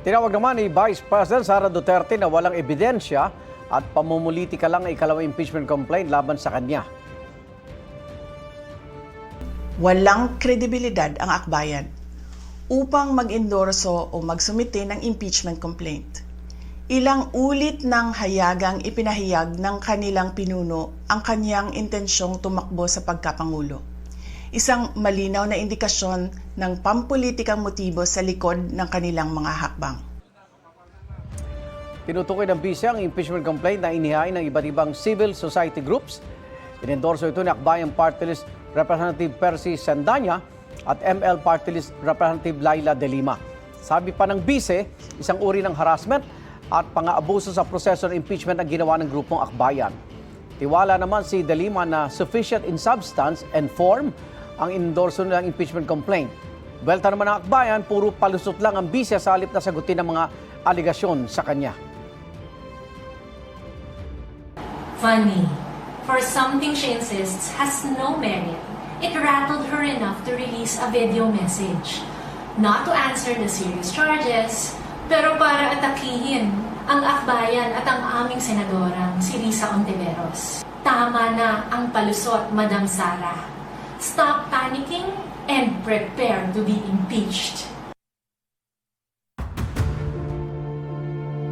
Tinawag naman ni Vice President Sara Duterte na walang ebidensya at pamumulitika lang ang ikalawang impeachment complaint laban sa kanya. Walang kredibilidad ang akbayan upang mag-endorso o magsumite ng impeachment complaint. Ilang ulit ng hayagang ipinahayag ng kanilang pinuno ang kanyang intensyong tumakbo sa pagkapangulo. Isang malinaw na indikasyon ng pampulitikang motibo sa likod ng kanilang mga hakbang. Tinutukoy ng BISE ang impeachment complaint na inihain ng iba't ibang civil society groups. Inendorso ito ni Akbayang Party List Representative Percy Sandanya at ML Party List Representative Laila De Lima. Sabi pa ng BISE, isang uri ng harassment at pang-aabuso sa proseso ng impeachment ang ginawa ng grupong Akbayan. Tiwala naman si De Lima na sufficient in substance and form ang endorso nilang impeachment complaint. Belta naman ng Akbayan, puro palusot lang ang BISE sa halip na sagutin ang mga aligasyon sa kanya. Funny. For something she insists has no merit, it rattled her enough to release a video message. Not to answer the serious charges, pero para atakihin ang Akbayan at ang aming senadorang si Risa Ontiveros. Tama na ang palusot, Madam Sara. Stop panicking and prepare to be impeached.